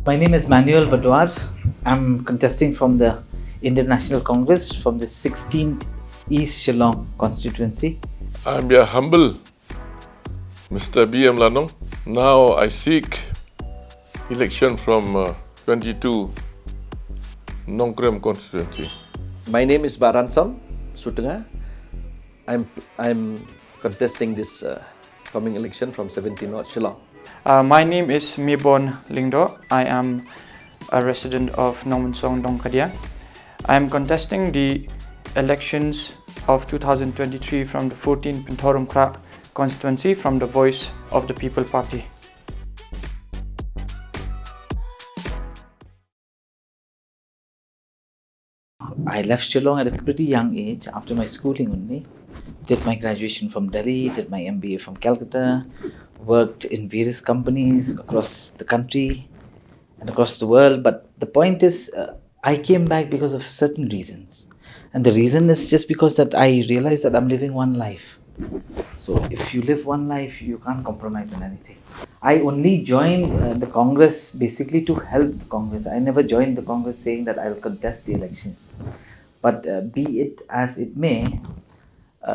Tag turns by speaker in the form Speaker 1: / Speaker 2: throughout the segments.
Speaker 1: My name is MANUEL BADWAR. I'm contesting from the Indian National Congress from the 16th East Shillong constituency.
Speaker 2: I'm your humble Mr. B.M. LANONG. Now I seek election from 22 Nongkrem constituency.
Speaker 3: My name is RANSOM, SUTNGA. I'm contesting this coming election from 17 North Shillong.
Speaker 4: My name is MAYBORN LYNGDOH. I am a resident of Nomansong, Dongkadia. I am contesting the elections of 2023 from the 14th Pintorum Kra constituency from the Voice of the People Party.
Speaker 1: I left Shillong at a pretty young age after my schooling only. Did my graduation from Delhi, did my MBA from Calcutta, worked in various companies across the country and across the world. But the point is, I came back because of certain reasons. And the reason is just because that I realized that I'm living one life. So if you live one life, you can't compromise on anything. I only joined the Congress basically to help the Congress. I never joined the Congress saying that I will contest the elections. But be it as it may,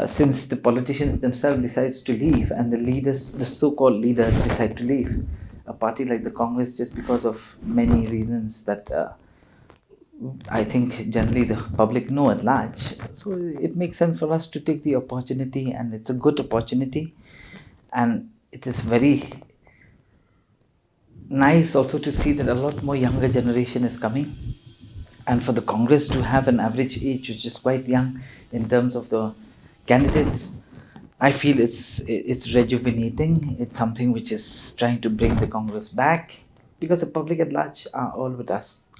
Speaker 1: since the politicians themselves decides to leave and the leaders, the so-called leaders, decide to leave a party like the Congress just because of many reasons that I think generally the public know at large. So it makes sense for us to take the opportunity, and it's a good opportunity, and it is very nice also to see that a lot more younger generation is coming, and for the Congress to have an average age which is quite young in terms of the candidates, I feel it's rejuvenating. It's something which is trying to bring the Congress back because the public at large are all with us.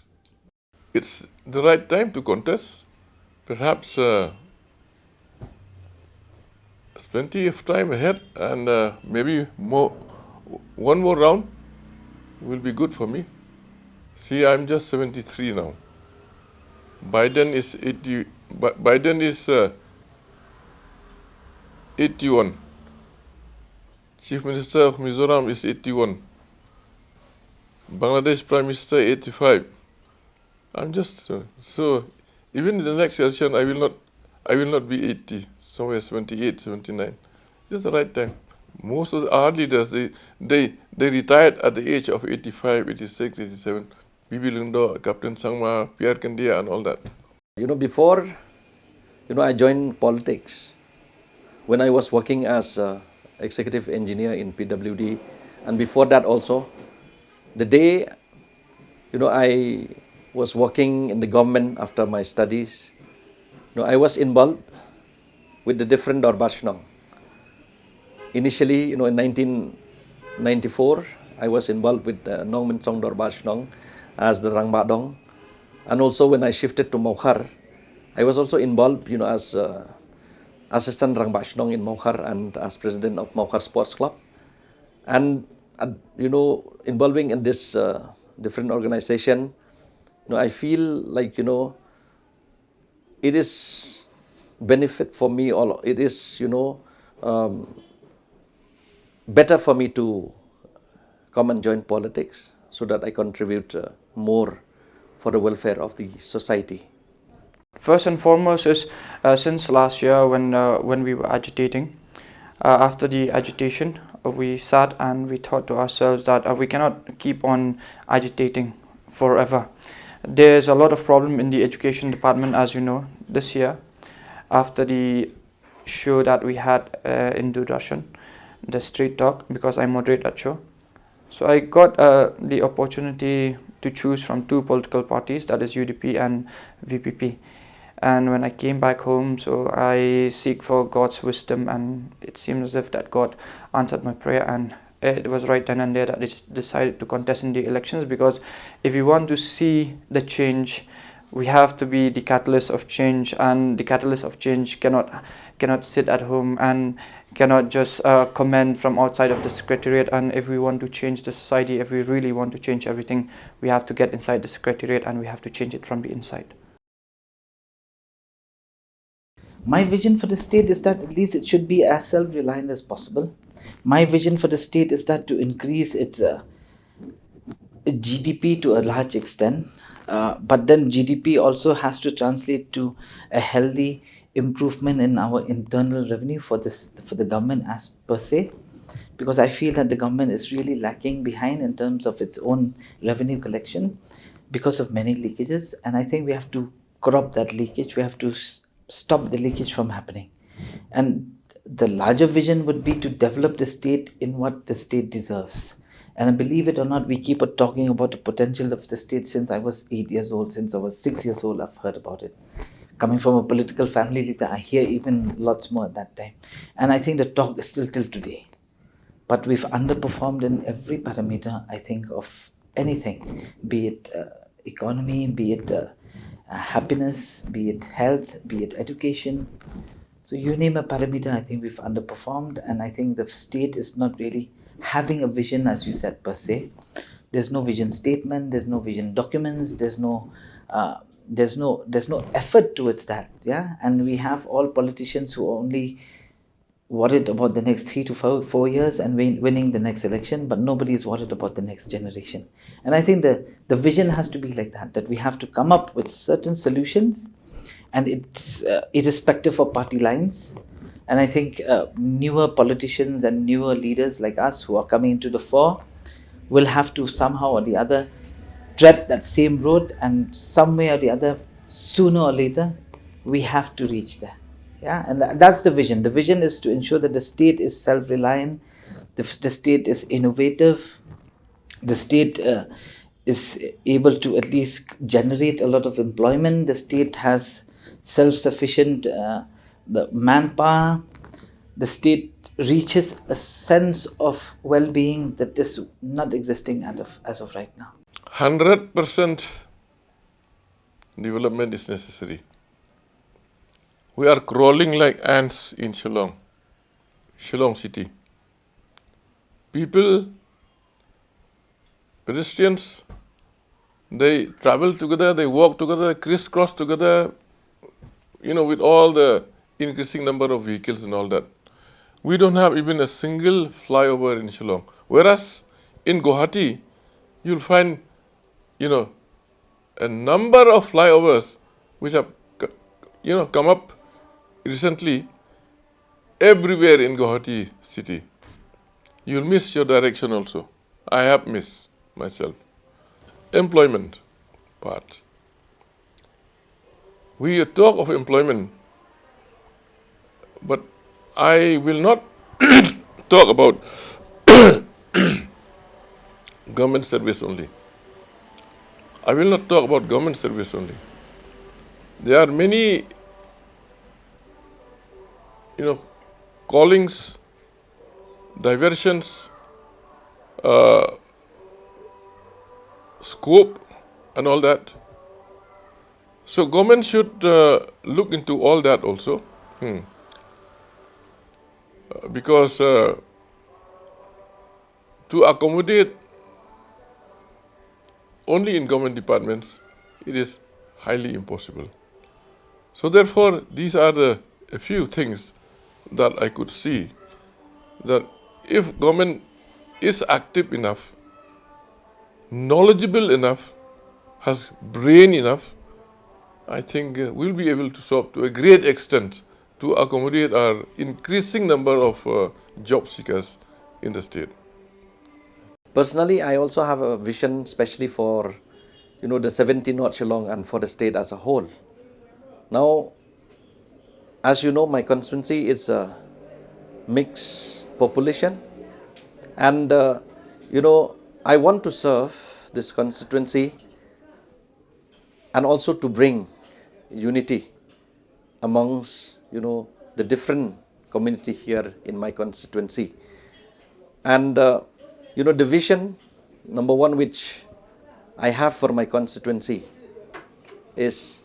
Speaker 2: It's the right time to contest. Perhaps there's plenty of time ahead, and maybe one more round will be good for me. See, I'm just 73 now. Biden is 81. Chief Minister of Mizoram is 81. Bangladesh Prime Minister 85. I'm just so even in the next election I will not be 80, somewhere 78, 79. Just the right time. Most of our leaders they retired at the age of 85, 86, 87. B.B. LYNGDOH, Captain Sangma, Pierre Kandia and all that.
Speaker 3: Before I joined politics when I was working as executive engineer in PWD, and before that also, the day I was working in the government after my studies, I was involved with the different Dorbashnong. Initially, in 1994, I was involved with Nomansong Dorbashnong as the Rangbadong, and also when I shifted to Maukhar, I was also involved, as assistant Rangbashnong in Maukhar and as president of Maukhar Sports Club, and involving in this different organization. I feel like it is benefit for me, or it is better for me to come and join politics so that I contribute more for the welfare of the society.
Speaker 4: First and foremost is since last year when we were agitating, after the agitation we sat and we thought to ourselves that we cannot keep on agitating forever. There's a lot of problem in the education department, as you know, this year after the show that we had in Doordarshan, the Street Talk, because I moderate that show. So I got the opportunity to choose from two political parties, that is UDP and VPP. And when I came back home, so I seek for God's wisdom, and it seems as if that God answered my prayer, and it was right then and there that I decided to contest in the elections, because if we want to see the change, we have to be the catalyst of change, and the catalyst of change cannot sit at home and cannot just comment from outside of the secretariat. And if we want to change the society, if we really want to change everything, we have to get inside the secretariat and we have to change it from the inside.
Speaker 1: My vision for the state is that at least it should be as self-reliant as possible. My vision for the state is that to increase its GDP to a large extent, but then GDP also has to translate to a healthy improvement in our internal revenue for the government as per se, because I feel that the government is really lacking behind in terms of its own revenue collection because of many leakages, and I think we have to crop that leakage. We have to stop the leakage from happening, and the larger vision would be to develop the state in what the state deserves. And believe it or not, we keep on talking about the potential of the state since I was 8 years old. Since I was 6 years old, I've heard about it. Coming from a political family, I hear even lots more at that time. And I think the talk is still till today. But we've underperformed in every parameter, I think, of anything, be it economy, be it happiness, be it health, be it education. So you name a parameter, I think we've underperformed, and I think the state is not really having a vision, as you said, per se. There's no vision statement, there's no vision documents, there's no effort towards that, yeah. And we have all politicians who are only worried about the next 3 to 4 years and winning the next election, but nobody is worried about the next generation. And I think the vision has to be like that we have to come up with certain solutions, and it's irrespective of party lines. And I think newer politicians and newer leaders like us who are coming into the fore will have to somehow or the other tread that same road, and some way or the other, sooner or later, we have to reach there. Yeah, and that's the vision. The vision is to ensure that the state is self-reliant, the state is innovative, the state is able to at least generate a lot of employment, the state has self-sufficient the manpower, the state reaches a sense of well-being that is not existing as of right now.
Speaker 2: 100% development is necessary. We are crawling like ants in Shillong city. People, pedestrians, they travel together, they walk together, crisscross together, with all the increasing number of vehicles and all that. We don't have even a single flyover in Shillong. Whereas in Guwahati, you'll find, a number of flyovers which have, come up recently everywhere in Guwahati city. You'll miss your direction also. I have missed myself. Employment part. We talk of employment, but I will not talk about government service only. I will not talk about government service only. There are many, callings, diversions, scope and all that. So government should look into all that also. Because to accommodate only in government departments, it is highly impossible. So therefore, these are a few things that I could see, that if government is active enough, knowledgeable enough, has brain enough, I think we'll be able to solve to a great extent to accommodate our increasing number of job seekers in the state.
Speaker 3: Personally, I also have a vision, especially for, the 17 North Shillong and for the state as a whole. Now, as you know, my constituency is a mixed population, and I want to serve this constituency and also to bring unity amongst the different community here in my constituency. And the vision number one which I have for my constituency is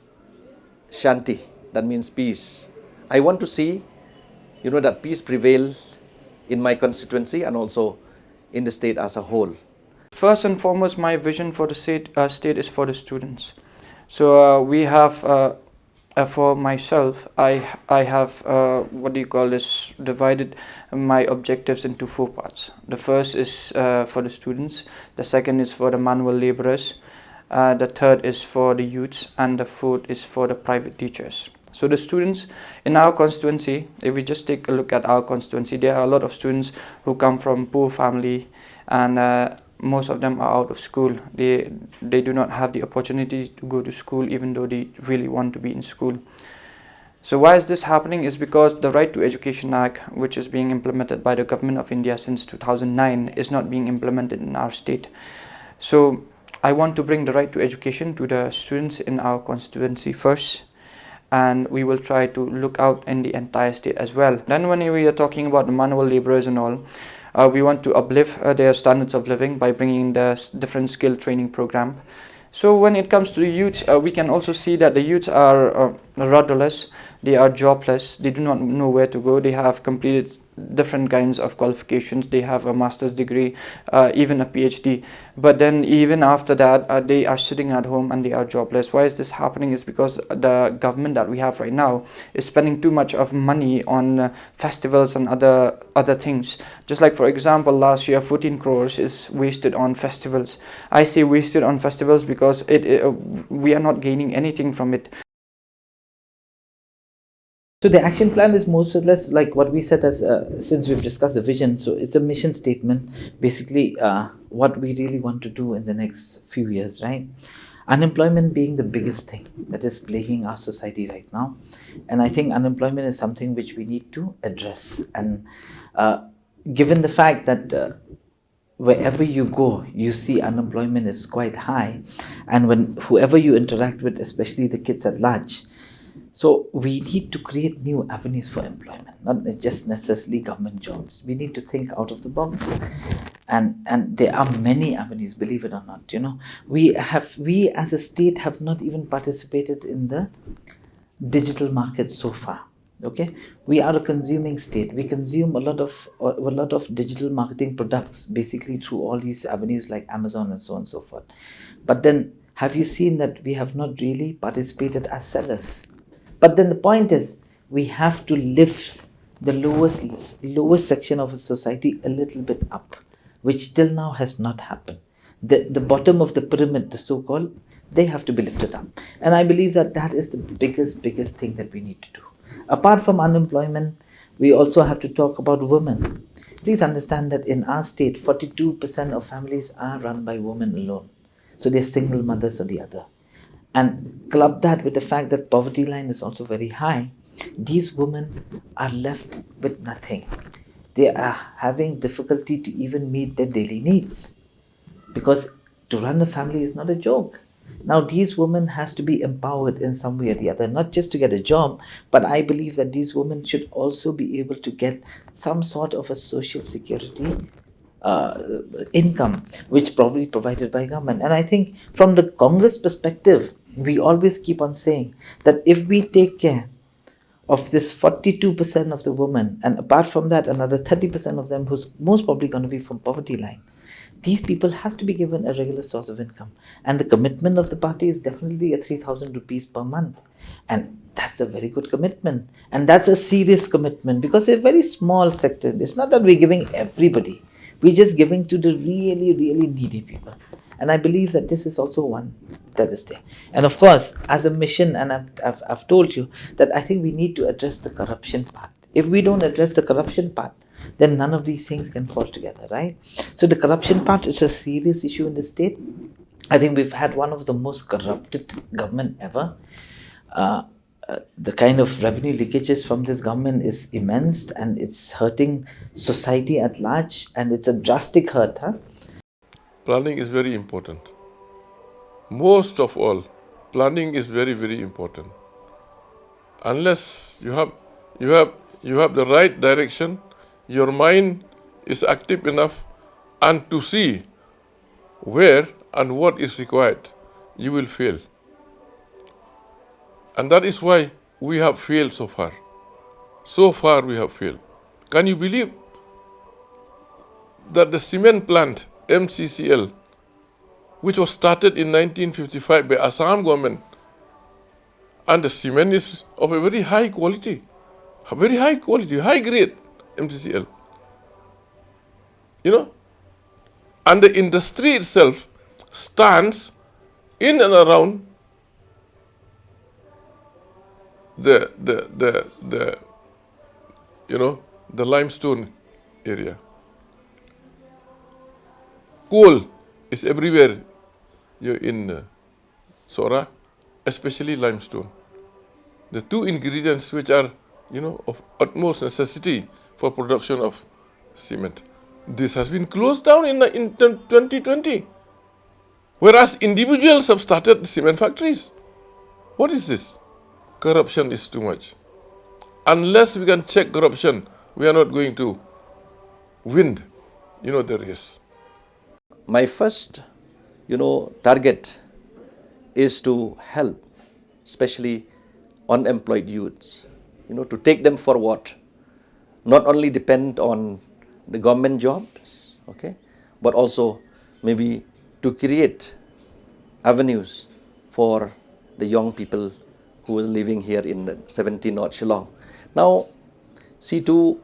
Speaker 3: Shanti, that means peace. I want to see that peace prevail in my constituency and also in the state as a whole.
Speaker 4: First and foremost, my vision for the state is for the students. So we have for myself, I have divided my objectives into 4 parts. The first is for the students, the second is for the manual laborers, the third is for the youths, and the fourth is for the private teachers. So the students in our constituency, if we just take a look at our constituency, there are a lot of students who come from poor family, and most of them are out of school. They do not have the opportunity to go to school, even though they really want to be in school. So why is this happening? Is because the Right to Education Act, which is being implemented by the government of India since 2009, is not being implemented in our state. So I want to bring the right to education to the students in our constituency first, and we will try to look out in the entire state as well. Then when we are talking about the manual laborers and all, we want to uplift their standards of living by bringing the different skill training program. So when it comes to the youth, we can also see that the youths are rudderless, they are jobless, they do not know where to go, they have completed different kinds of qualifications, they have a master's degree, even a PhD, but then even after that they are sitting at home and they are jobless. Why is this happening? Is because the government that we have right now is spending too much of money on festivals and other things. Just like, for example, last year 14 crores is wasted on festivals. I say wasted on festivals because we are not gaining anything from it.
Speaker 1: So the action plan is more or less like what we said as, since we've discussed the vision, so it's a mission statement, basically what we really want to do in the next few years, right? Unemployment being the biggest thing that is plaguing our society right now. And I think unemployment is something which we need to address. And given the fact that wherever you go, you see unemployment is quite high. And when whoever you interact with, especially the kids at large, so we need to create new avenues for employment, not just necessarily government jobs. We need to think out of the box, and there are many avenues, believe it or not. You know, we as a state have not even participated in the digital market so far. Okay, we are a consuming state. We consume a lot of digital marketing products, basically through all these avenues like Amazon and so on and so forth. But then, have you seen that we have not really participated as sellers? But then the point is, we have to lift the lowest section of a society a little bit up, which till now has not happened. The bottom of the pyramid, the so-called, they have to be lifted up. And I believe that that is the biggest thing that we need to do. Apart from unemployment, we also have to talk about women. Please understand that in our state, 42% of families are run by women alone. So they're single mothers or the other. And club that with the fact that poverty line is also very high, these women are left with nothing. They are having difficulty to even meet their daily needs, because to run a family is not a joke. Now these women has to be empowered in some way or the other, not just to get a job, but I believe that these women should also be able to get some sort of a social security income, which probably provided by government. And I think from the Congress perspective, we always keep on saying that if we take care of this 42% of the women, and apart from that another 30% of them who's most probably going to be from poverty line, these people has to be given a regular source of income. And the commitment of the party is definitely a 3,000 rupees per month. And that's a very good commitment. And that's a serious commitment, because it's a very small sector. It's not that we're giving everybody. We're just giving to the really needy people. And I believe that this is also one that is there. And of course, as a mission, and I've told you that I think we need to address the corruption part. If we don't address the corruption part, then none of these things can fall together, right? So the corruption part is a serious issue in the state. I think we've had one of the most corrupted government ever. The kind of revenue leakages from this government is immense, and it's hurting society at large, and it's a drastic hurt.
Speaker 2: Planning is very important. Most of all, planning is very important. Unless you have the right direction, your mind is active enough and to see where and what is required, you will fail. And that is why we have failed so far. So far we have failed. Can you believe that the cement plant, MCCL, which was started in 1955 by Assam government, And the cement is of a very high quality, high grade MCCL. You know, and the industry itself stands in and around the limestone area. Coal is everywhere in Sora, especially limestone. The two ingredients which are, of utmost necessity for production of cement. This has been closed down in 2020. Whereas individuals have started cement factories. What is this? Corruption is too much. Unless we can check corruption, we are not going to win, the race.
Speaker 3: My first, target is to help, especially unemployed youths, to take them forward, not only depend on the government jobs, okay, but also maybe to create avenues for the young people who is living here in 17 North Shillong. Now, see, to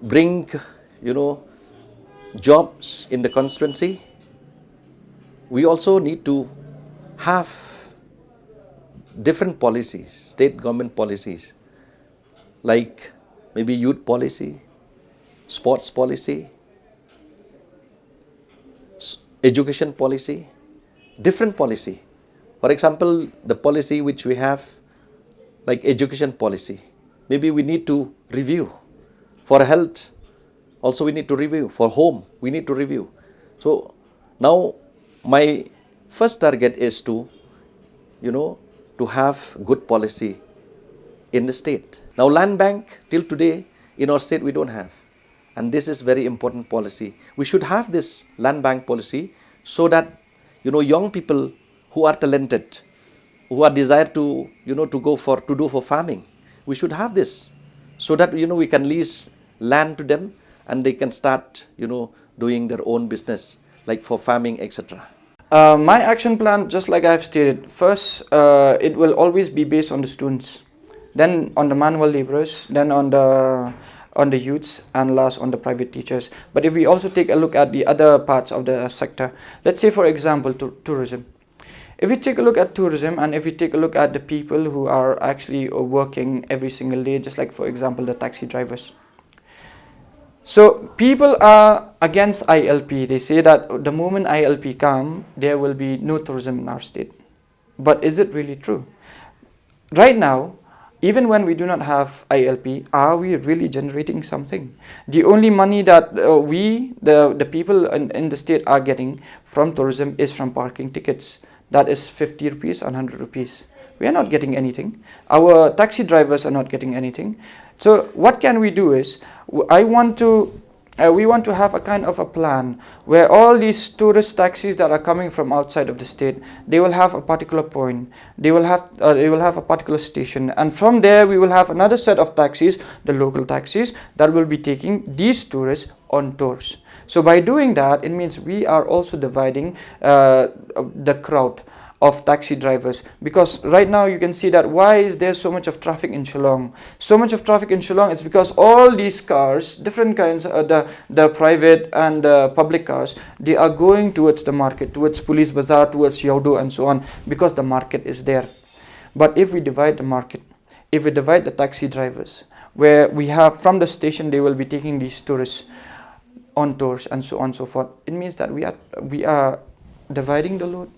Speaker 3: bring, jobs in the constituency, we also need to have different policies, state government policies, like maybe youth policy, sports policy, education policy, different policy. For example, the policy which we have, like education policy, maybe we need to review. For health, also we need to review. For home, we need to review. So now my first target is to, to have good policy in the state. Now land bank, till today, in our state we don't have. And this is very important policy. We should have this land bank policy so that, young people who are talented, who are desire to, to do for farming, we should have this so that, we can lease land to them and they can start, doing their own business, like for farming, etc.
Speaker 4: My action plan, just like I've stated, first, it will always be based on the students, then on the manual laborers, then on the youths, and last on the private teachers. But if we also take a look at the other parts of the sector, let's say for example tourism. If we take a look at tourism and if we take a look at the people who are actually working every single day, just like for example the taxi drivers. So people are against ILP. They say that the moment ILP comes, there will be no tourism in our state. But is it really true? Right now, even when we do not have ILP, are we really generating something? The only money that the people in the state are getting from tourism is from parking tickets. That is 50 rupees and 100 rupees. We are not getting anything. Our taxi drivers are not getting anything. So what can we do is, we want to have a kind of a plan where all these tourist taxis that are coming from outside of the state, they will have a particular point. They will have a particular station, and from there we will have another set of taxis, the local taxis, that will be taking these tourists on tours. So by doing that, it means we are also dividing the crowd of taxi drivers, because right now you can see that why is there so much of traffic in Shillong? So much of traffic in Shillong is because all these cars, different kinds, the private and the public cars, they are going towards the market, towards Police Bazaar, towards Yaudo and so on, because the market is there. But if we divide the market, if we divide the taxi drivers, where we have from the station, they will be taking these tourists on tours and so on and so forth, it means that we are dividing the load.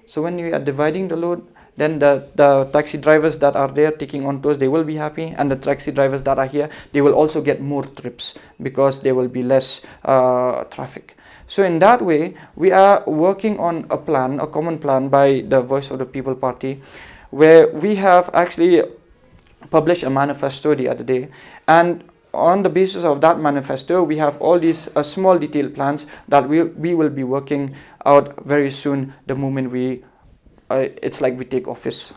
Speaker 4: So when we are dividing the load, then the taxi drivers that are there taking on tours, they will be happy, and the taxi drivers that are here, they will also get more trips because there will be less traffic. So in that way, we are working on a plan, a common plan by the Voice of the People Party, where we have actually published a manifesto the other day, and on the basis of that manifesto, we have all these small detailed plans that we will be working out very soon, the moment it's like we take office.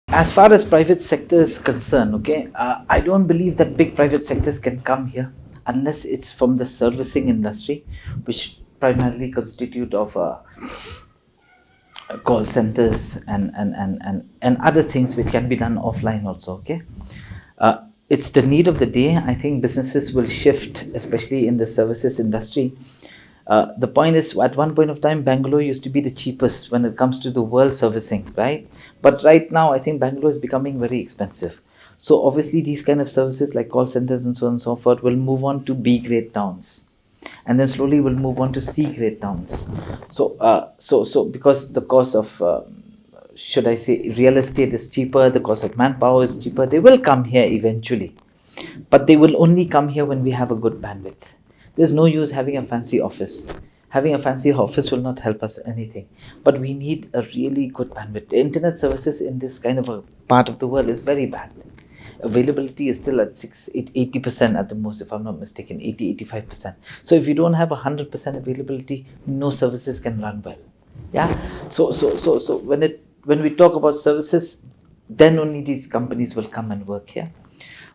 Speaker 1: As far as private sector is concerned, okay, I don't believe that big private sectors can come here unless it's from the servicing industry, which primarily constitute of call centers and other things which can be done offline also. Okay, it's the need of the day. I think businesses will shift, especially in the services industry. The point is, at one point of time, Bangalore used to be the cheapest when it comes to the world servicing, right? But right now, I think Bangalore is becoming very expensive. So obviously, these kind of services like call centers and so on and so forth will move on to B grade towns, and then slowly will move on to C grade towns. So because the cost of should I say real estate is cheaper, the cost of manpower is cheaper, they will come here eventually, but they will only come here when we have a good bandwidth. There's no use having a fancy office. Having a fancy office will not help us anything, but we need a really good bandwidth. The internet services in this kind of a part of the world is very bad. Availability is still at 80% at the most, if I'm not mistaken, 85%. So if you don't have 100% availability, no services can run well. Yeah. So when we talk about services, then only these companies will come and work here.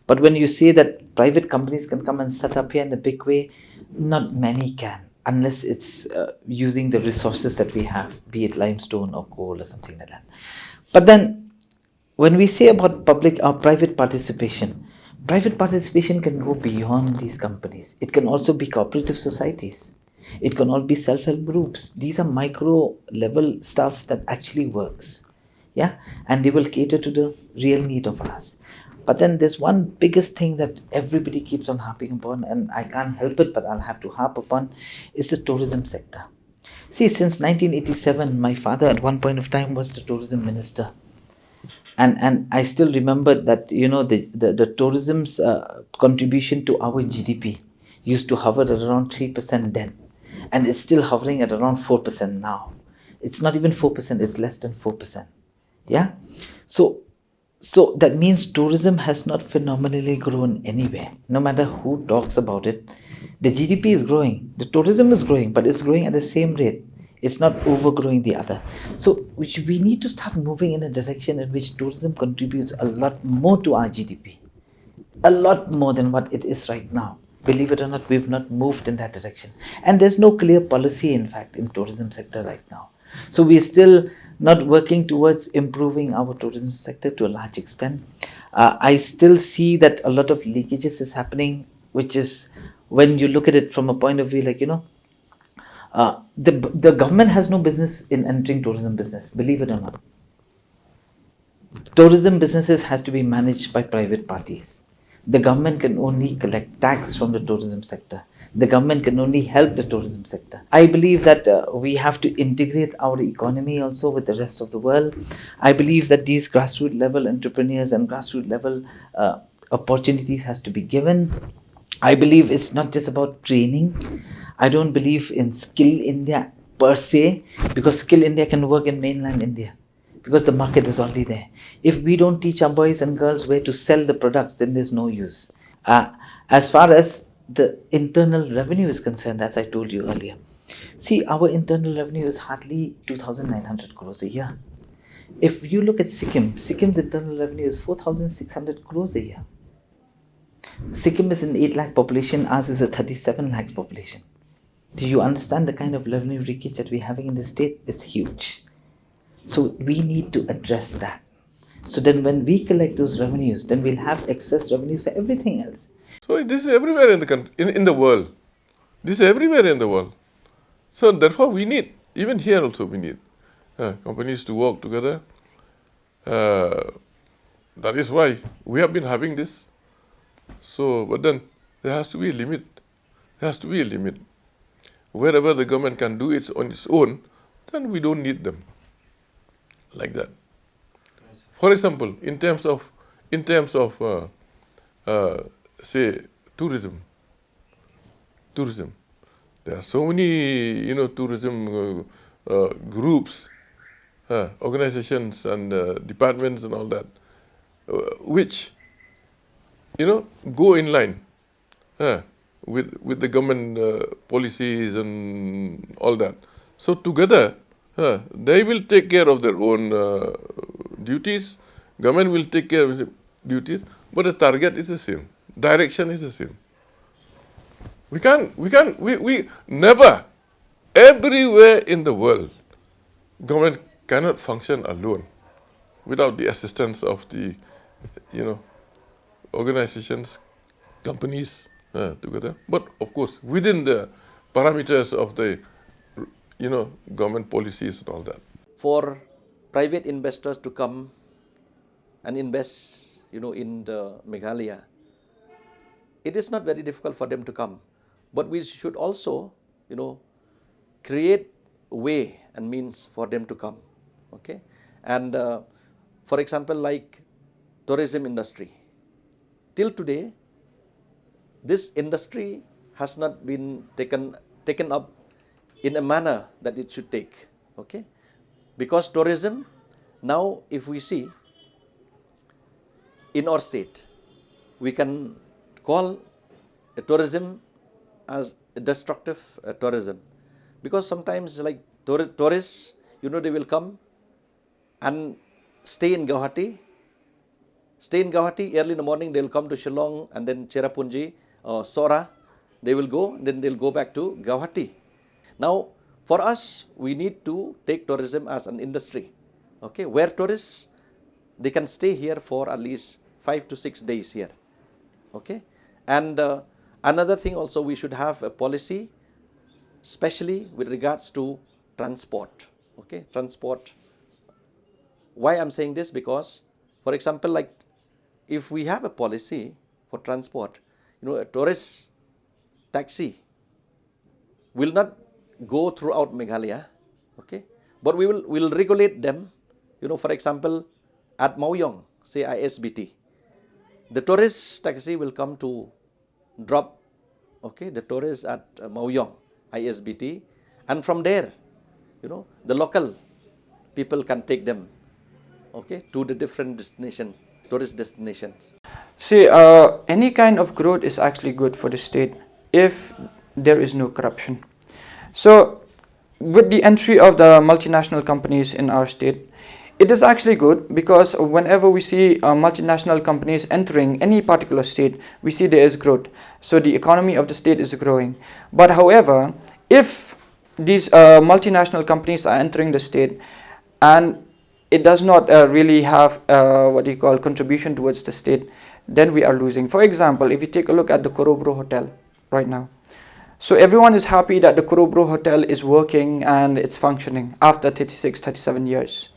Speaker 1: But when you say that private companies can come and set up here in a big way, not many can, unless it's using the resources that we have, be it limestone or coal or something like that. But then when we say about public or private participation can go beyond these companies. It can also be cooperative societies. It can all be self-help groups. These are micro level stuff that actually works. Yeah, and they will cater to the real need of us. But then there's one biggest thing that everybody keeps on harping upon, and I can't help it, but I'll have to harp upon, is the tourism sector. See, since 1987, my father at one point of time was the tourism minister. And I still remember that, you know, the tourism's contribution to our GDP used to hover at around 3% then. And it's still hovering at around 4% now. It's not even 4%, it's less than 4%. Yeah? So that means tourism has not phenomenally grown anywhere. No matter who talks about it, the GDP is growing, the tourism is growing, but it's growing at the same rate. It's not overgrowing the other. So we need to start moving in a direction in which tourism contributes a lot more to our GDP. A lot more than what it is right now. Believe it or not, we've not moved in that direction. And there's no clear policy, in fact, in tourism sector right now. So we're still not working towards improving our tourism sector to a large extent. I still see that a lot of leakages is happening, which is, when you look at it from a point of view, like, you know, the government has no business in entering tourism business, believe it or not. Tourism businesses has to be managed by private parties. The government can only collect tax from the tourism sector. The government can only help the tourism sector. I believe that we have to integrate our economy also with the rest of the world. I believe that these grassroots level entrepreneurs and grassroots level opportunities has to be given. I believe it's not just about training. I don't believe in Skill India per se, because Skill India can work in mainland India because the market is already there. If we don't teach our boys and girls where to sell the products, then there's no use. As far as the internal revenue is concerned, as I told you earlier, see, our internal revenue is hardly 2,900 crores a year. If you look at Sikkim's internal revenue is 4,600 crores a year. Sikkim is an 8 lakh population, ours is a 37 lakhs population. Do you understand the kind of revenue leakage that we're having in the state? It's huge. So we need to address that. So then when we collect those revenues, then we'll have excess revenues for everything else.
Speaker 2: So this is everywhere in the country, in the world. This is everywhere in the world. So therefore we need, even here also we need companies to work together. That is why we have been having this. So, but then there has to be a limit. There has to be a limit. Wherever the government can do it on its own, then we don't need them. Like that. For example, in terms of say tourism. There are so many, tourism groups, organizations and departments and all that, which, go in line with the government policies and all that. So together, they will take care of their own duties. Government will take care of the duties, but the target is the same. Direction is the same. We never, everywhere in the world, government cannot function alone without the assistance of the, organizations, companies together. But of course, within the parameters of the, government policies and all that.
Speaker 3: For private investors to come and invest, in the Meghalaya, it is not very difficult for them to come. But we should also, create way and means for them to come. Okay, and for example, like tourism industry, till today, this industry has not been taken up in a manner that it should take. Okay, because tourism now, if we see in our state, we can call tourism as a destructive tourism, because sometimes like tourists, they will come and stay in Guwahati. Early in the morning, they will come to Shillong and then Cherrapunji, Sora. They will go, and then they'll go back to Guwahati. Now, for us, we need to take tourism as an industry, okay, where tourists, they can stay here for at least 5 to 6 days here, okay. And another thing also, we should have a policy, especially with regards to transport, okay, transport. Why I'm saying this? Because, for example, like if we have a policy for transport, a tourist taxi will not go throughout Meghalaya, okay, but we'll regulate them, for example, at Mauyong, say ISBT, the tourist taxi will come to drop, okay, the tourists at Mauyong, ISBT, and from there, the local people can take them, okay, to the different destination, tourist destinations.
Speaker 4: See, any kind of growth is actually good for the state if there is no corruption. So, with the entry of the multinational companies in our state, it is actually good, because whenever we see multinational companies entering any particular state, we see there is growth. So the economy of the state is growing. But however, if these multinational companies are entering the state and it does not really have contribution towards the state, then we are losing. For example, if you take a look at the Korobro Hotel right now, so everyone is happy that the Korobro Hotel is working and it's functioning after 36, 37 years.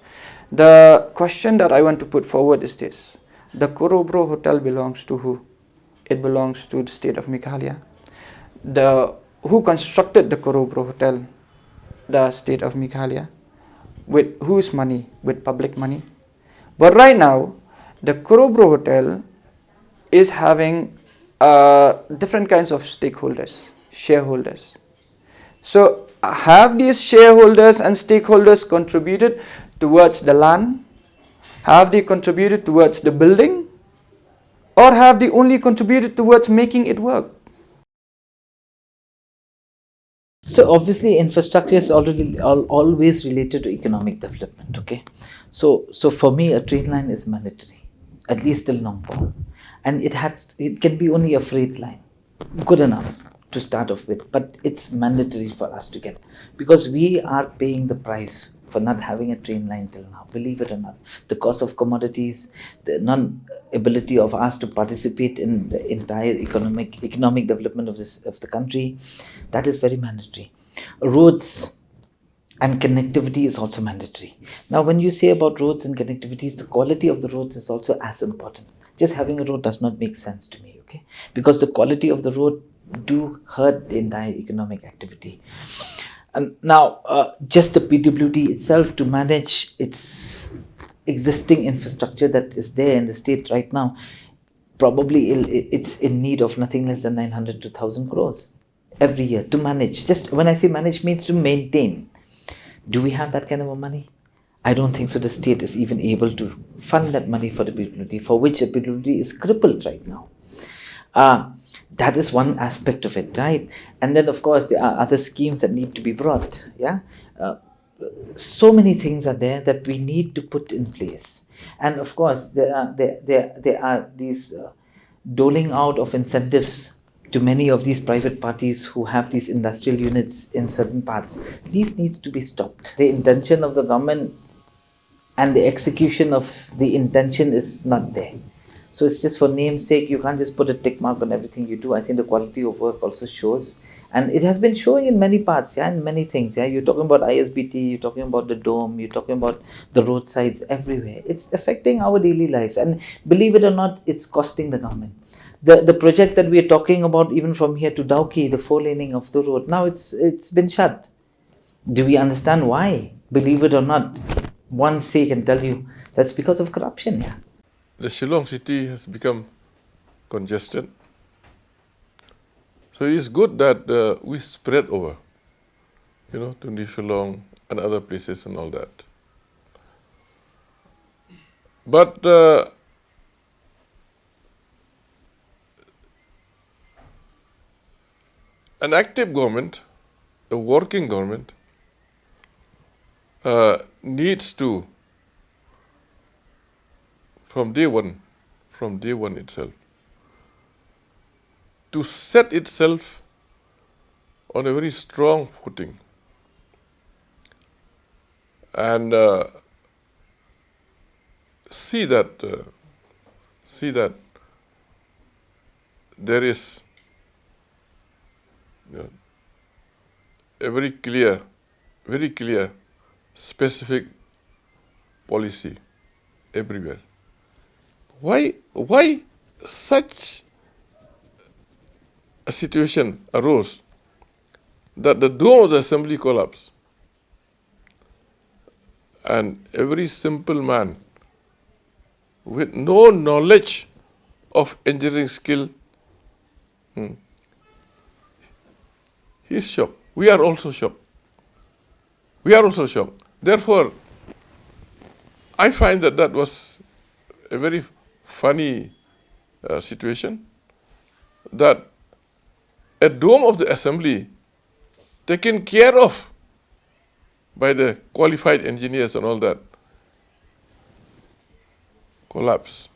Speaker 4: The question that I want to put forward is this: the Korobro Hotel belongs to who? It belongs to the state of Meghalaya. Who constructed the Korobro Hotel? The state of Meghalaya. With whose money? With public money. But right now, the Korobro Hotel is having different kinds of stakeholders, shareholders. So have these shareholders and stakeholders contributed towards the land? Have they contributed towards the building? Or have they only contributed towards making it work?
Speaker 1: So obviously infrastructure is always related to economic development, okay. So for me a train line is mandatory, at least till Nongpor, and it can be only a freight line, good enough to start off with, but it's mandatory for us to get, because we are paying the price for not having a train line till now, believe it or not. The cost of commodities, the non-ability of us to participate in the entire economic development of the country, that is very mandatory. Roads and connectivity is also mandatory. Now when you say about roads and connectivities, the quality of the roads is also as important. Just having a road does not make sense to me, okay, because the quality of the road do hurt the entire economic activity. And now, just the PWD itself, to manage its existing infrastructure that is there in the state right now, probably it's in need of nothing less than 900 to 1,000 crores every year to manage. Just when I say manage, means to maintain. Do we have that kind of money? I don't think so. The state is even able to fund that money for the PWD, for which the PWD is crippled right now. That is one aspect of it, right? And then of course there are other schemes that need to be brought, yeah. So many things are there that we need to put in place, and of course there are these doling out of incentives to many of these private parties who have these industrial units in certain parts. These need to be stopped. The intention of the government and the execution of the intention is not there. So it's just for name's sake. You can't just put a tick mark on everything you do. I think the quality of work also shows, and it has been showing in many parts, yeah, in many things. Yeah, you're talking about ISBT, you're talking about the dome, you're talking about the roadsides everywhere. It's affecting our daily lives, and believe it or not, it's costing the government. The project that we are talking about, even from here to Dauki, the 4-laning of the road, now it's been shut. Do we understand why? Believe it or not, one say can tell you that's because of corruption. Yeah.
Speaker 2: The Shillong city has become congested. So it's good that we spread over, to New Shillong and other places and all that. But an active government, a working government, needs to, from day one itself, to set itself on a very strong footing and see that there is a very clear, specific policy everywhere. Why such a situation arose that the dome of the assembly collapsed and every simple man with no knowledge of engineering skill, he's shocked. We are also shocked. Therefore, I find that was a very funny situation, that a dome of the assembly taken care of by the qualified engineers and all that collapse.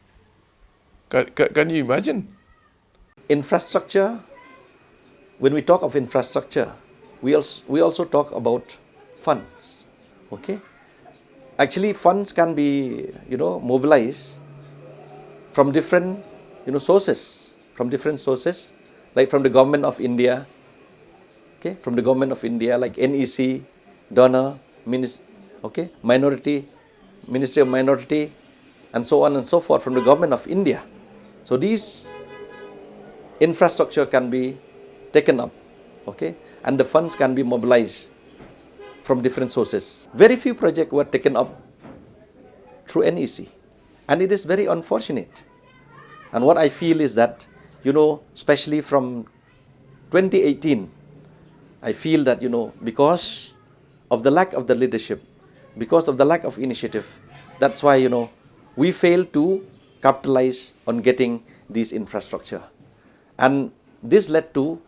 Speaker 2: Can you imagine?
Speaker 3: Infrastructure, when we talk of infrastructure, we also talk about funds. Okay? Actually, funds can be, mobilized from different, sources, like from the government of India, like NEC, donor, minority, Ministry of Minority, and so on and so forth from the government of India. So these infrastructure can be taken up, and the funds can be mobilized from different sources. Very few projects were taken up through NEC, and it is very unfortunate. And what I feel is that, especially from 2018, I feel that, because of the lack of the leadership, because of the lack of initiative, that's why, we fail to capitalize on getting this infrastructure. And this led to,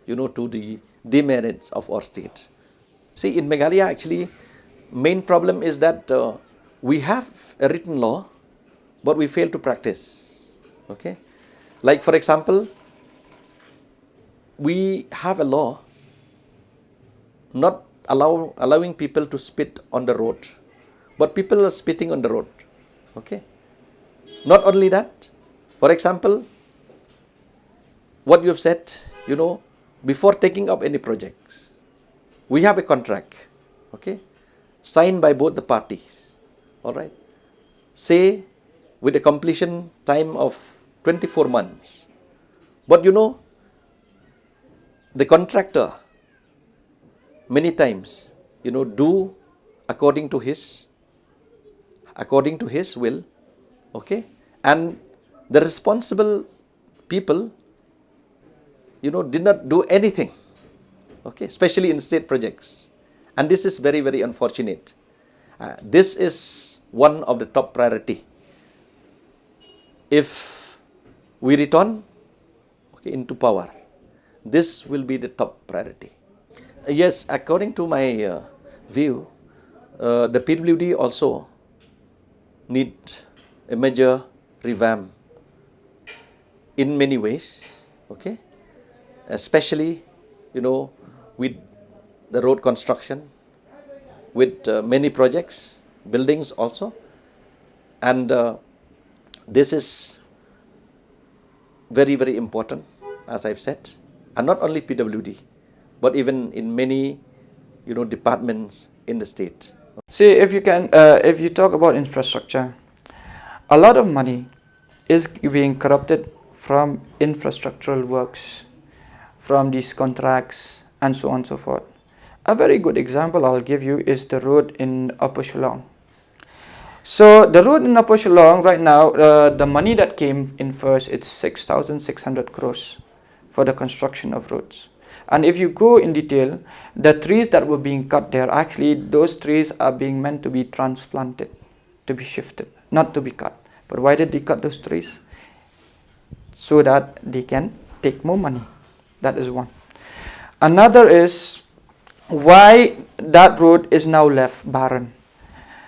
Speaker 3: to the demerits of our state. See, in Meghalaya, actually, main problem is that we have a written law, but we fail to practice. Okay? Like, for example, we have a law not allowing people to spit on the road, but people are spitting on the road. Okay? Not only that, for example, what you have said, before taking up any projects, we have a contract, signed by both the parties, all right? Say, with a completion time of 24 months. But the contractor, many times, do according to his will, and the responsible people, did not do anything, especially in state projects. And this is very, very unfortunate. This is one of the top priority. If we return into power, this will be the top priority. Yes, according to my view, the PWD also need a major revamp in many ways, especially, with the road construction, with many projects, buildings also. And this is very, very important, as I've said, and not only PWD, but even in many, departments in the state.
Speaker 4: See, if you talk about infrastructure, a lot of money is being corrupted from infrastructural works, from these contracts, and so on and so forth. A very good example I'll give you is the road in Upper Shillong. So the road in Upper Shillong right now, the money that came in first, it's 6,600 crores for the construction of roads. And if you go in detail, the trees that were being cut there, actually those trees are being meant to be transplanted, to be shifted, not to be cut. But why did they cut those trees? So that they can take more money. That is one. Another is why that road is now left barren.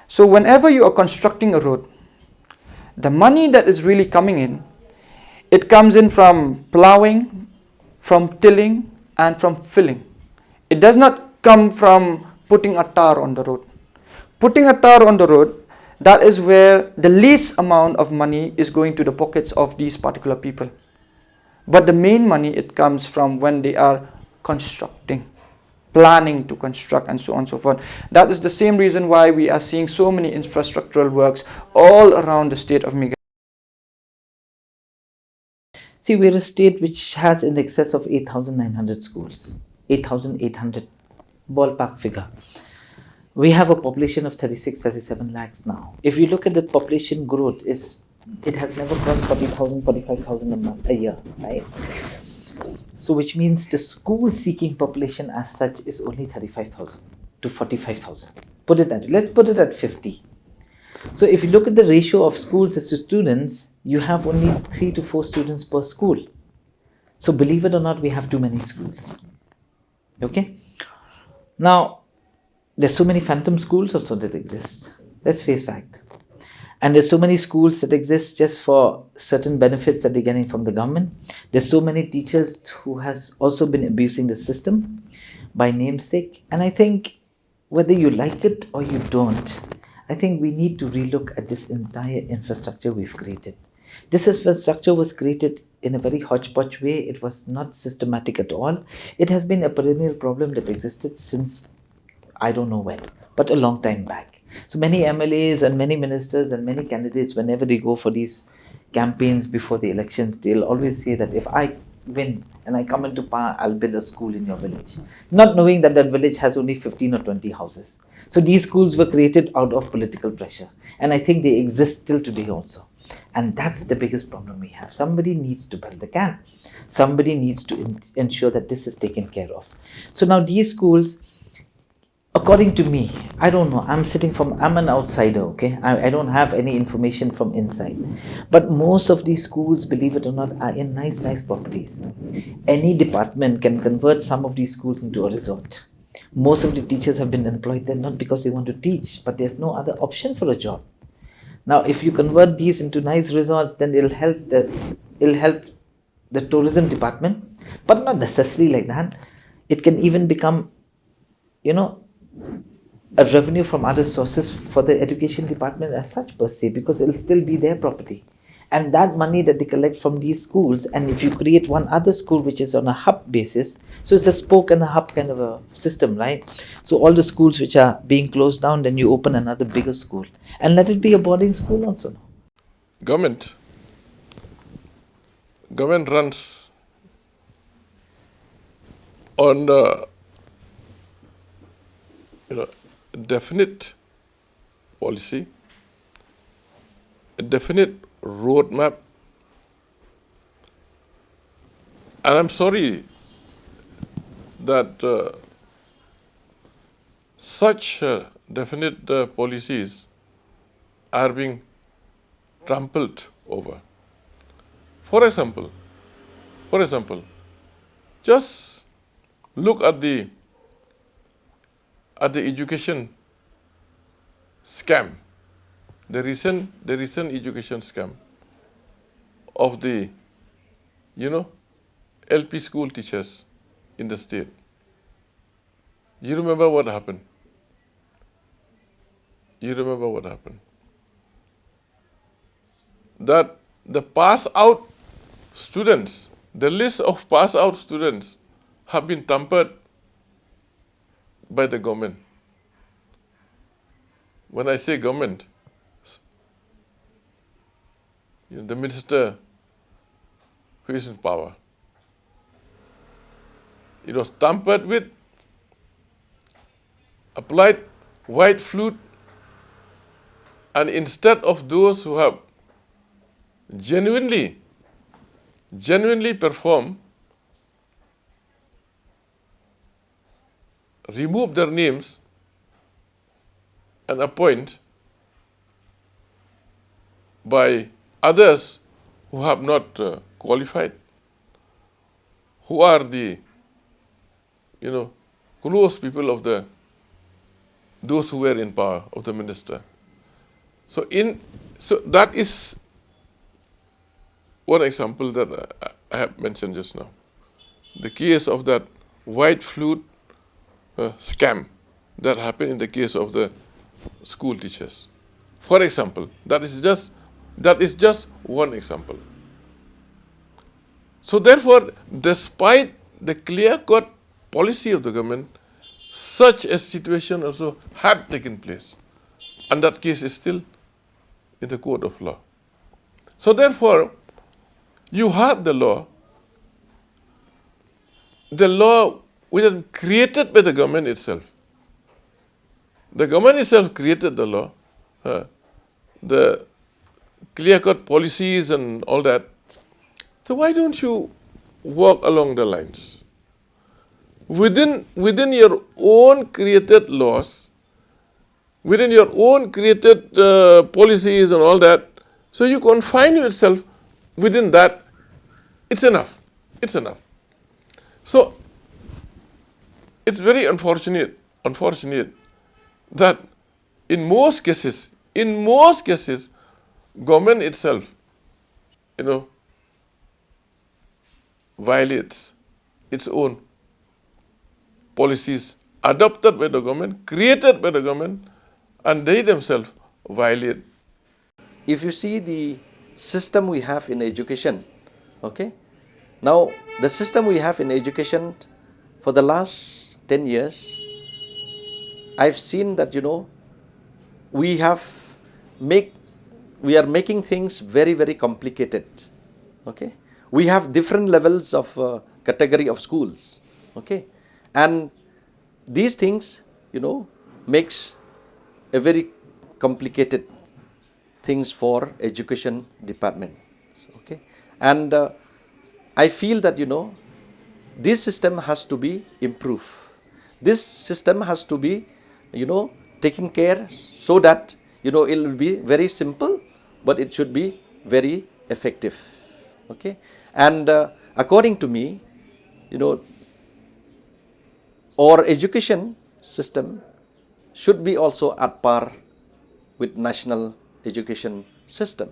Speaker 4: So whenever you are constructing a road, the money that is really coming in, it comes in from plowing, from tilling, and from filling. It does not come from putting a tar on the road. Putting a tar on the road, that is where the least amount of money is going to the pockets of these particular people. But the main money, it comes from when they are constructing, planning to construct, and so on and so forth. That is the same reason why we are seeing so many infrastructural works all around the state of Meghalaya.
Speaker 1: See, we're a state which has in excess of 8,900 schools, 8,800 ballpark figure. We have a population of 37 lakhs now. If you look at the population growth, it has never crossed 40,000, 45,000 a year, right? So which means the school seeking population as such is only 35,000 to 45,000. Let's put it at 50. So if you look at the ratio of schools as to students, you have only 3 to 4 students per school. So believe it or not, we have too many schools. Okay? Now, there's so many phantom schools also that exist. Let's face fact. And there's so many schools that exist just for certain benefits that they're getting from the government. There's so many teachers who has also been abusing the system by namesake. And I think whether you like it or you don't, I think we need to relook at this entire infrastructure we've created. This infrastructure was created in a very hodgepodge way. It was not systematic at all. It has been a perennial problem that existed since I don't know when, but a long time back. So many MLAs and many ministers and many candidates, whenever they go for these campaigns before the elections, they'll always say that if I win and I come into power, I'll build a school in your village. Not knowing that that village has only 15 or 20 houses. So these schools were created out of political pressure. And I think they exist till today also. And that's the biggest problem we have. Somebody needs to build the can. Somebody needs to ensure that this is taken care of. So now these schools, according to me, I don't know, I'm an outsider, okay? I don't have any information from inside. But most of these schools, believe it or not, are in nice properties. Any department can convert some of these schools into a resort. Most of the teachers have been employed there not because they want to teach, but there's no other option for a job. Now, if you convert these into nice resorts, then it'll help the tourism department, but not necessarily like that. It can even become, a revenue from other sources for the education department as such per se, because it'll still be their property. And that money that they collect from these schools, and if you create one other school which is on a hub basis, so it's a spoke and a hub kind of a system, right? So all the schools which are being closed down, then you open another bigger school and let it be a boarding school also.
Speaker 2: Government runs on the definite policy, a definite roadmap, and I'm sorry that such definite policies are being trampled over. For example, just look at the education scam, the recent education scam of the LP school teachers in the state. You remember what happened? you remember what happened. That the pass out students, the list of pass out students have been tampered by the government. When I say government, the minister who is in power. It was tampered with, applied white fluid, and instead of those who have genuinely performed, remove their names and appoint by others who have not qualified, who are the close people of those who were in power of the minister. So that is one example that I have mentioned just now. The case of that white fluid scam that happened in the case of the school teachers. For example, that is just one example. So therefore, despite the clear-cut policy of the government, such a situation also had taken place, and that case is still in the court of law. So therefore, you have the law which is created by the government itself. The government itself created the law, the clear-cut policies and all that. So why don't you walk along the lines? Within your own created laws, within your own created policies and all that, so you confine yourself within that, it's enough. It's enough. So it's very unfortunate that in most cases, government itself, violates its own policies adopted by the government, created by the government, and they themselves violate.
Speaker 3: If you see the system we have in education, okay, now the system we have in education for the last 10 years, I've seen that we are making things very, very complicated. Okay, we have different levels of category of schools. Okay, and these things makes a very complicated things for education department. Okay, and I feel that this system has to be improved. This system has to be taken care so that it will be very simple, but it should be very effective. Okay, and according to me, our education system should be also at par with national education system.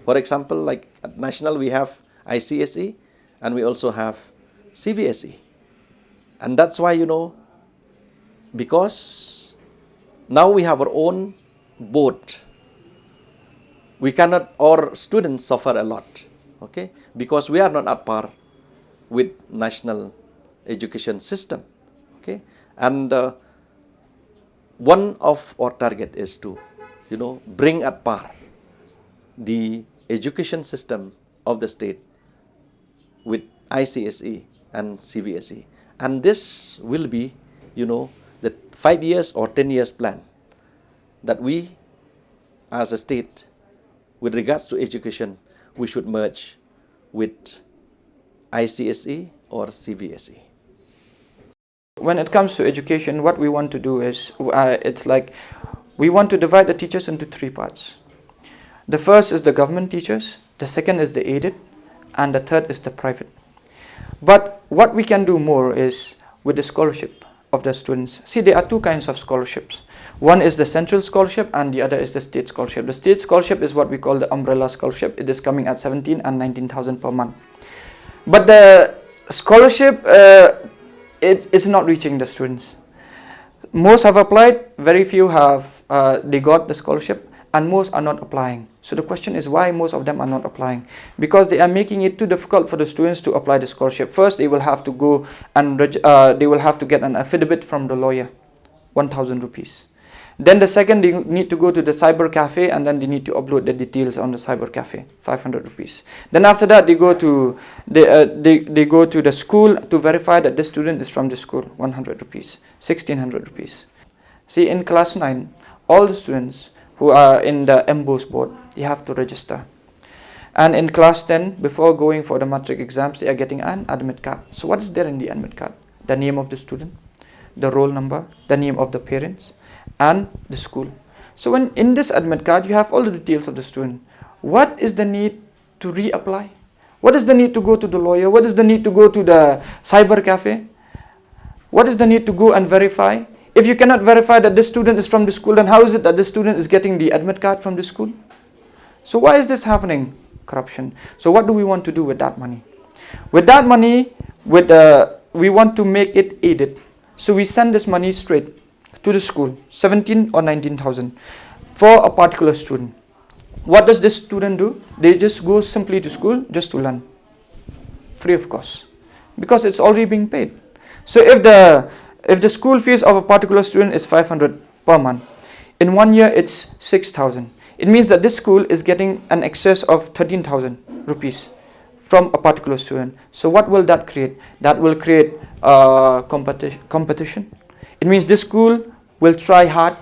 Speaker 3: For example, like at national we have ICSE and we also have CBSE, and that's why because now we have our own board, we cannot, our students suffer a lot. Okay, because we are not at par with national education system. Okay, and one of our target is to bring at par the education system of the state with ICSE and CBSE, and this will be the 5 years or 10 years plan that we as a state, with regards to education, we should merge with ICSE or CBSE.
Speaker 4: When it comes to education, what we want to do is, it's like we want to divide the teachers into 3 parts. The first is the government teachers, the second is the aided, and the third is the private. But what we can do more is with the scholarship of the students. See, there are 2 kinds of scholarships. One is the central scholarship and the other is the state scholarship. The state scholarship is what we call the umbrella scholarship. It is coming at 17 and 19,000 per month. But the scholarship, it is not reaching the students. most have applied, very few have they got the scholarship, and most are not applying. So the question is why most of them are not applying? Because they are making it too difficult for the students to apply the scholarship. First, they will have to go and they will have to get an affidavit from the lawyer, 1,000 rupees. Then the second, they need to go to the cyber cafe, and then they need to upload the details on the cyber cafe, 500 rupees. Then after that, they go to they go to the school to verify that the student is from the school, 100 rupees, 1,600 rupees. See, in class 9, all the students who are in the MBOS board, they have to register. And in class 10, before going for the matric exams, they are getting an admit card. So what is there in the admit card? The name of the student, the roll number, the name of the parents, and the school. So when in this admit card, you have all the details of the student. What is the need to reapply? What is the need to go to the lawyer? What is the need to go to the cyber cafe? What is the need to go and verify? If you cannot verify that this student is from the school, then how is it that this student is getting the admit card from the school? So why is this happening? Corruption. So what do we want to do with that money? With that money, we want to make it aided. So we send this money straight to the school, 17 or 19,000 for a particular student. What does this student do? They just go simply to school just to learn, free of cost, because it's already being paid. So if the school fees of a particular student is 500 per month, in 1 year it's 6,000. It means that this school is getting an excess of 13,000 rupees from a particular student. So what will that create? That will create competition. It means this school will try hard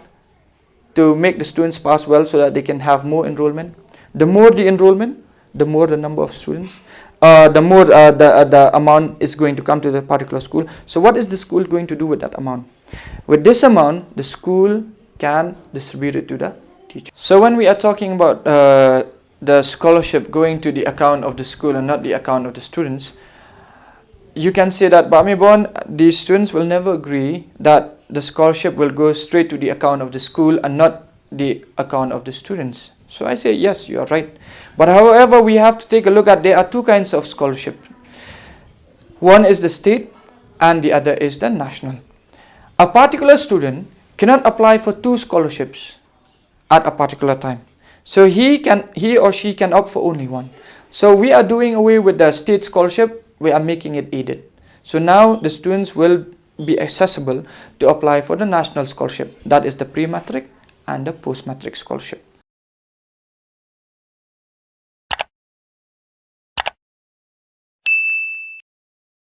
Speaker 4: to make the students pass well so that they can have more enrollment. The more the enrollment, the more the number of students, the more the amount is going to come to the particular school. So what is the school going to do with that amount? With this amount, the school can distribute it to the teacher. So when we are talking about the scholarship going to the account of the school and not the account of the students, you can say that by MAYBORN, the students will never agree that the scholarship will go straight to the account of the school and not the account of the students. So I say, yes, you are right. But however, we have to take a look at, there are two kinds of scholarship. One is the state and the other is the national. A particular student cannot apply for 2 scholarships at a particular time. So he or she can opt for only one. So we are doing away with the state scholarship, we are making it aided. So now the students will be accessible to apply for the national scholarship. That is the pre-matric and the post-matric scholarship.